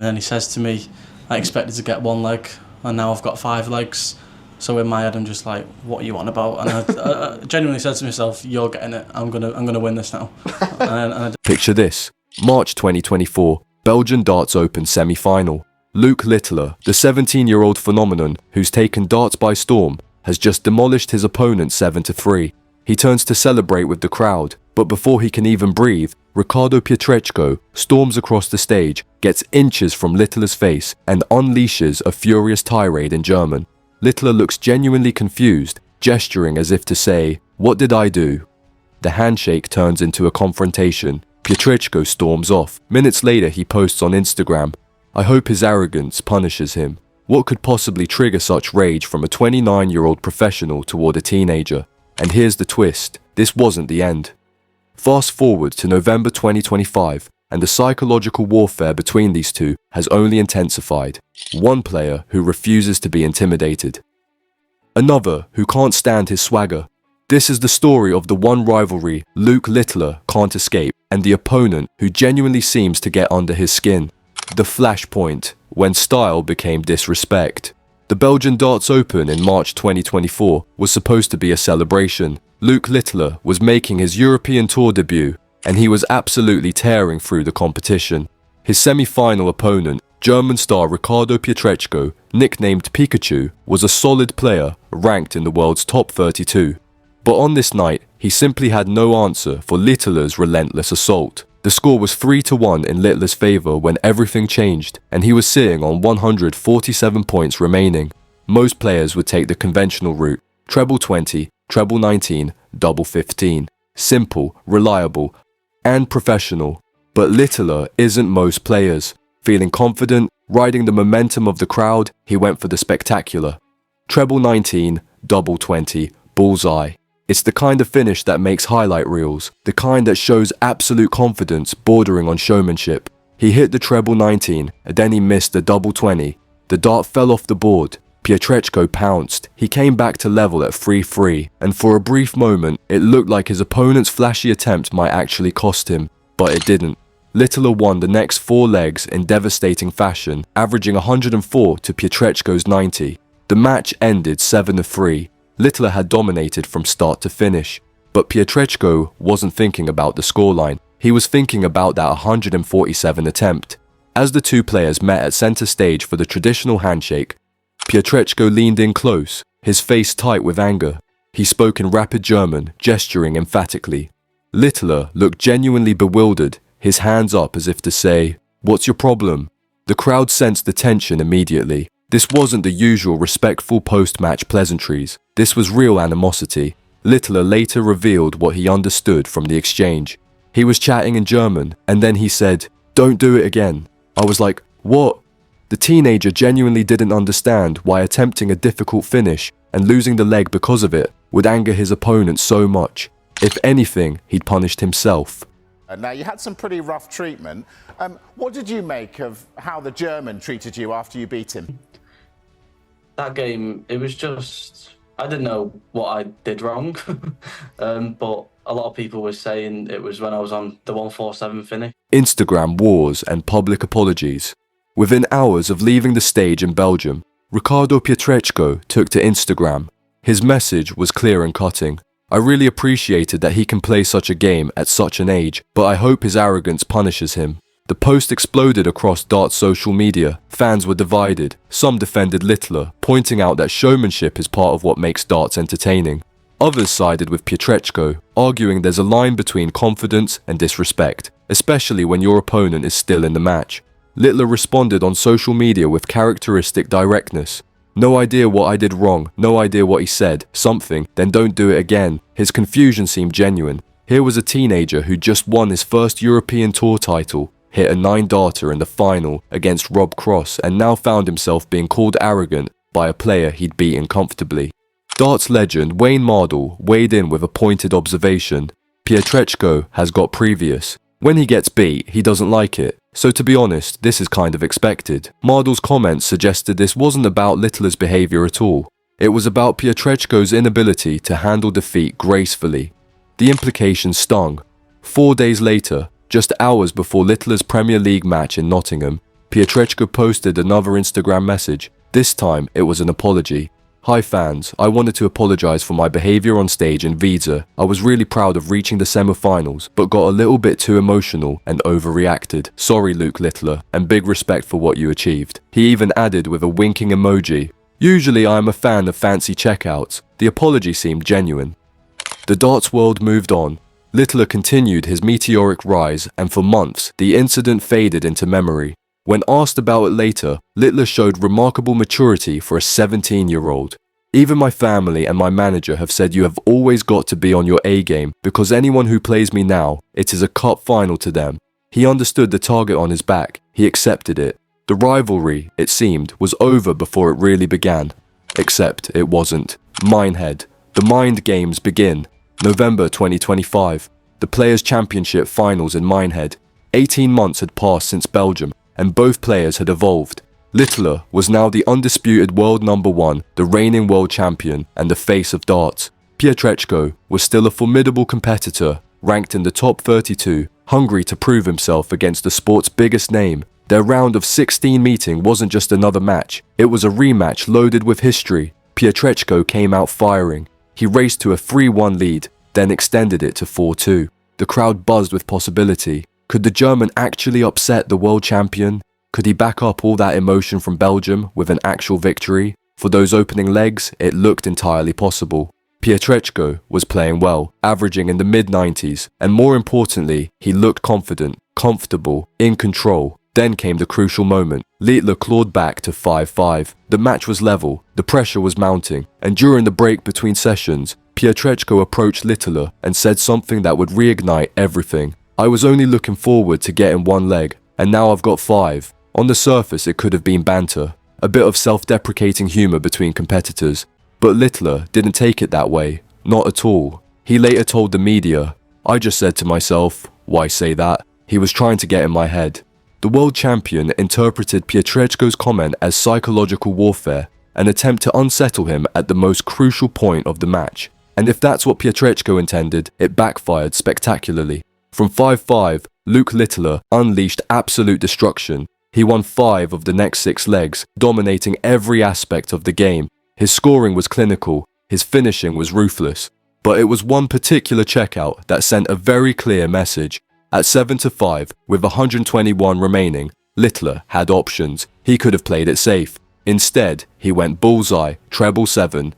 And then he says to me, I expected to get one leg and now I've got 5 legs. So in my head I'm just like, what are you on about? And I genuinely said to myself, you're getting it, I'm gonna win this now. Picture this, March 2024, Belgian Darts Open semi-final. Luke Littler, the 17-year-old phenomenon who's taken darts by storm, has just demolished his opponent 7-3. He turns to celebrate with the crowd, but before he can even breathe, Ricardo Pietreczko storms across the stage, gets inches from Littler's face, and unleashes a furious tirade in German. Littler looks genuinely confused, gesturing as if to say, "What did I do?" The handshake turns into a confrontation. Pietreczko storms off. Minutes later he posts on Instagram, "I hope his arrogance punishes him." What could possibly trigger such rage from a 29-year-old professional toward a teenager? And here's the twist, this wasn't the end. Fast forward to November 2025, and the psychological warfare between these two has only intensified. One player who refuses to be intimidated. Another who can't stand his swagger. This is the story of the one rivalry Luke Littler can't escape, and the opponent who genuinely seems to get under his skin. The flashpoint, when style became disrespect. The Belgian Darts Open in March 2024 was supposed to be a celebration. Luke Littler was making his European Tour debut, and he was absolutely tearing through the competition. His semi-final opponent, German star Ricardo Pietreczko, nicknamed Pikachu, was a solid player ranked in the world's top 32. But on this night, he simply had no answer for Littler's relentless assault. The score was 3-1 in Littler's favour when everything changed, and he was sitting on 147 points remaining. Most players would take the conventional route, treble 20, treble 19, double 15. Simple, reliable, and professional. But Littler isn't most players. Feeling confident, riding the momentum of the crowd, he went for the spectacular. Treble 19, double 20, bullseye. It's the kind of finish that makes highlight reels, the kind that shows absolute confidence bordering on showmanship. He hit the treble 19, and then he missed the double 20. The dart fell off the board. Pietreczko pounced. He came back to level at 3-3, and for a brief moment, it looked like his opponent's flashy attempt might actually cost him, but it didn't. Littler won the next 4 legs in devastating fashion, averaging 104 to Pietreczko's 90. The match ended 7-3. Littler had dominated from start to finish, but Pietreczko wasn't thinking about the scoreline. He was thinking about that 147 attempt. As the two players met at center stage for the traditional handshake, Pietreczko leaned in close, his face tight with anger. He spoke in rapid German, gesturing emphatically. Littler looked genuinely bewildered, his hands up as if to say, "What's your problem?" The crowd sensed the tension immediately. This wasn't the usual respectful post-match pleasantries. This was real animosity. Littler later revealed what he understood from the exchange. He was chatting in German, and then he said, "Don't do it again." I was like, "What?" The teenager genuinely didn't understand why attempting a difficult finish and losing the leg because of it would anger his opponent so much. If anything, he'd punished himself. Now, you had some pretty rough treatment. What did you make of how the German treated you after you beat him? That game, it was just, I didn't know what I did wrong, but a lot of people were saying it was when I was on the 147 finish. Instagram wars and public apologies. Within hours of leaving the stage in Belgium, Ricardo Pietreczko took to Instagram. His message was clear and cutting. "I really appreciated that he can play such a game at such an age, but I hope his arrogance punishes him." The post exploded across darts social media. Fans were divided. Some defended Littler, pointing out that showmanship is part of what makes darts entertaining. Others sided with Pietreczko, arguing there's a line between confidence and disrespect, especially when your opponent is still in the match. Littler responded on social media with characteristic directness. "No idea what I did wrong, no idea what he said, something, then don't do it again." His confusion seemed genuine. Here was a teenager who just won his first European Tour title, hit a 9-darter in the final against Rob Cross, and now found himself being called arrogant by a player he'd beaten comfortably. Darts legend Wayne Mardle weighed in with a pointed observation. Pietreczko has got previous. When he gets beat, he doesn't like it. So to be honest, this is kind of expected. Mardle's comments suggested this wasn't about Littler's behaviour at all. It was about Pietreczko's inability to handle defeat gracefully. The implication stung. 4 days later, just hours before Littler's Premier League match in Nottingham, Pietreczko posted another Instagram message. This time, it was an apology. "Hi fans, I wanted to apologise for my behaviour on stage in Wiedze. I was really proud of reaching the semi-finals, but got a little bit too emotional and overreacted. Sorry Luke Littler, and big respect for what you achieved." He even added with a winking emoji. Usually I am a fan of fancy checkouts. The apology seemed genuine. The darts world moved on. Littler continued his meteoric rise, and for months, the incident faded into memory. When asked about it later, Littler showed remarkable maturity for a 17-year-old. "Even my family and my manager have said you have always got to be on your A game because anyone who plays me now, it is a cup final to them." He understood the target on his back. He accepted it. The rivalry, it seemed, was over before it really began. Except it wasn't. Minehead. The mind games begin. November 2025. The Players' Championship finals in Minehead. 18 months had passed since Belgium, and both players had evolved. Littler was now the undisputed world number one, the reigning world champion, and the face of darts. Pietreczko was still a formidable competitor, ranked in the top 32, hungry to prove himself against the sport's biggest name. Their round of 16 meeting wasn't just another match, it was a rematch loaded with history. Pietreczko came out firing. He raced to a 3-1 lead, then extended it to 4-2. The crowd buzzed with possibility. Could the German actually upset the world champion? Could he back up all that emotion from Belgium with an actual victory? For those opening legs, it looked entirely possible. Pietreczko was playing well, averaging in the mid-90s, and more importantly, he looked confident, comfortable, in control. Then came the crucial moment. Littler clawed back to 5-5. The match was level, the pressure was mounting, and during the break between sessions, Pietreczko approached Littler and said something that would reignite everything. "I was only looking forward to getting one leg, and now I've got 5. On the surface, it could have been banter, a bit of self-deprecating humour between competitors. But Littler didn't take it that way, not at all. He later told the media, "I just said to myself, why say that? He was trying to get in my head." The world champion interpreted Pietreczko's comment as psychological warfare, an attempt to unsettle him at the most crucial point of the match. And if that's what Pietreczko intended, it backfired spectacularly. From 5-5, Luke Littler unleashed absolute destruction. He won 5 of the next 6 legs, dominating every aspect of the game. His scoring was clinical, his finishing was ruthless. But it was one particular checkout that sent a very clear message. At 7-5, with 121 remaining, Littler had options. He could have played it safe. Instead, he went bullseye, treble 7,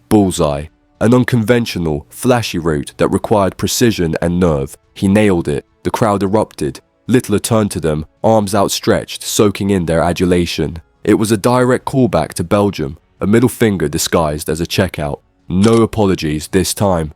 bullseye. An unconventional, flashy route that required precision and nerve. He nailed it. The crowd erupted. Littler turned to them, arms outstretched, soaking in their adulation. It was a direct callback to Belgium, a middle finger disguised as a checkout. No apologies this time.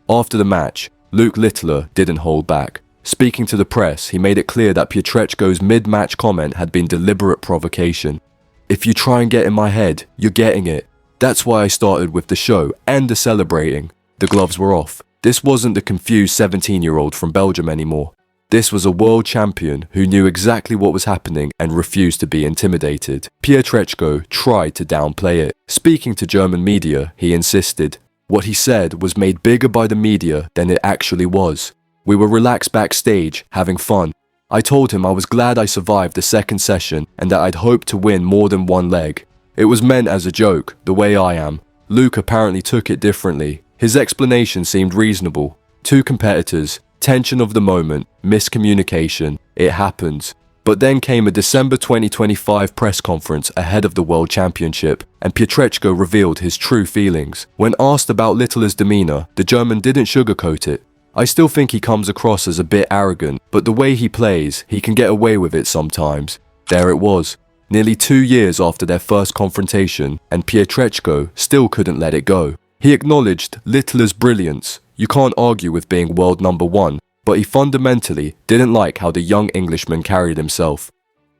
After the match, Luke Littler didn't hold back. Speaking to the press, he made it clear that Pietreczko's mid-match comment had been deliberate provocation. "If you try and get in my head, you're getting it. That's why I started with the show and the celebrating." The gloves were off. This wasn't the confused 17-year-old from Belgium anymore. This was a world champion who knew exactly what was happening and refused to be intimidated. Pietreczko tried to downplay it. Speaking to German media, he insisted. What he said was made bigger by the media than it actually was. "We were relaxed backstage, having fun. I told him I was glad I survived the second session and that I'd hoped to win more than one leg. It was meant as a joke, the way I am." Luke apparently took it differently. His explanation seemed reasonable. 2 competitors, tension of the moment, miscommunication, it happens. But then came a December 2025 press conference ahead of the World Championship, and Pietreczko revealed his true feelings. When asked about Littler's demeanour, the German didn't sugarcoat it. "I still think he comes across as a bit arrogant, but the way he plays, he can get away with it sometimes." There it was. Nearly 2 years after their first confrontation, and Pietreczko still couldn't let it go. He acknowledged Littler's brilliance. You can't argue with being world number one, but he fundamentally didn't like how the young Englishman carried himself.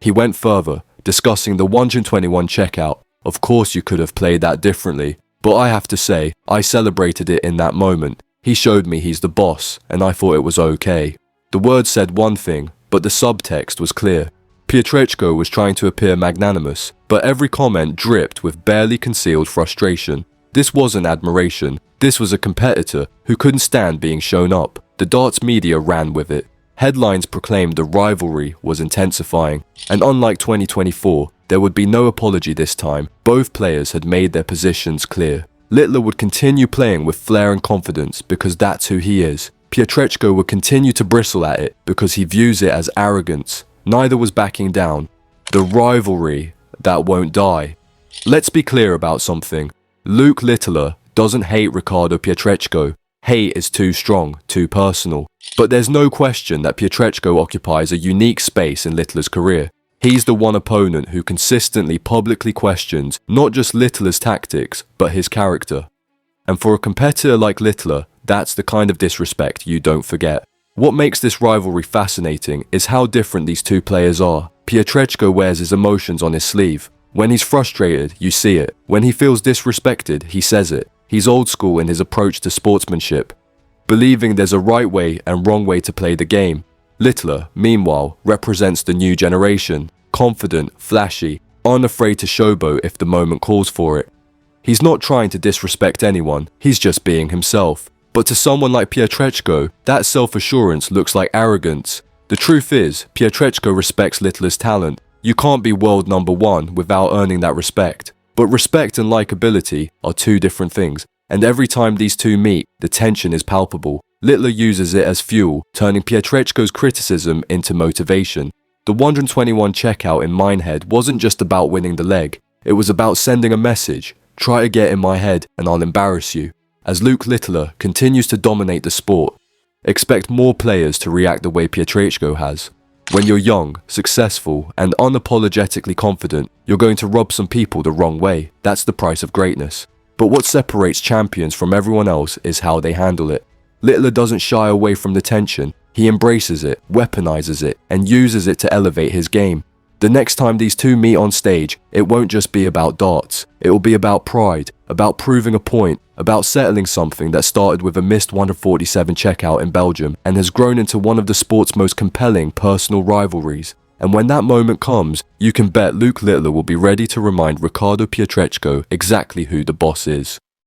He went further, discussing the 121 checkout. "Of course you could have played that differently, but I have to say, I celebrated it in that moment. He showed me he's the boss, and I thought it was okay." The words said one thing, but the subtext was clear. Pietreczko was trying to appear magnanimous, but every comment dripped with barely concealed frustration. This wasn't admiration. This was a competitor who couldn't stand being shown up. The darts media ran with it. Headlines proclaimed the rivalry was intensifying, and unlike 2024, there would be no apology this time. Both players had made their positions clear. Littler would continue playing with flair and confidence because that's who he is. Pietreczko would continue to bristle at it because he views it as arrogance. Neither was backing down. The rivalry that won't die. Let's be clear about something. Luke Littler doesn't hate Ricardo Pietreczko. Hate is too strong, too personal. But there's no question that Pietreczko occupies a unique space in Littler's career. He's the one opponent who consistently publicly questions not just Littler's tactics, but his character. And for a competitor like Littler, that's the kind of disrespect you don't forget. What makes this rivalry fascinating is how different these two players are. Pietreczko wears his emotions on his sleeve. When he's frustrated, you see it. When he feels disrespected, he says it. He's old school in his approach to sportsmanship, believing there's a right way and wrong way to play the game. Littler, meanwhile, represents the new generation, confident, flashy, unafraid to showboat if the moment calls for it. He's not trying to disrespect anyone, he's just being himself. But to someone like Pietreczko, that self-assurance looks like arrogance. The truth is, Pietreczko respects Littler's talent. You can't be world number one without earning that respect. But respect and likability are two different things, and every time these two meet, the tension is palpable. Littler uses it as fuel, turning Pietreczko's criticism into motivation. The 121 checkout in Minehead wasn't just about winning the leg, it was about sending a message: try to get in my head and I'll embarrass you. As Luke Littler continues to dominate the sport, expect more players to react the way Pietreczko has. When you're young, successful, and unapologetically confident, you're going to rub some people the wrong way. That's the price of greatness. But what separates champions from everyone else is how they handle it. Littler doesn't shy away from the tension. He embraces it, weaponizes it, and uses it to elevate his game. The next time these two meet on stage, it won't just be about darts. It will be about pride, about proving a point, about settling something that started with a missed 147 checkout in Belgium and has grown into one of the sport's most compelling personal rivalries. And when that moment comes, you can bet Luke Littler will be ready to remind Ricardo Pietreczko exactly who the boss is.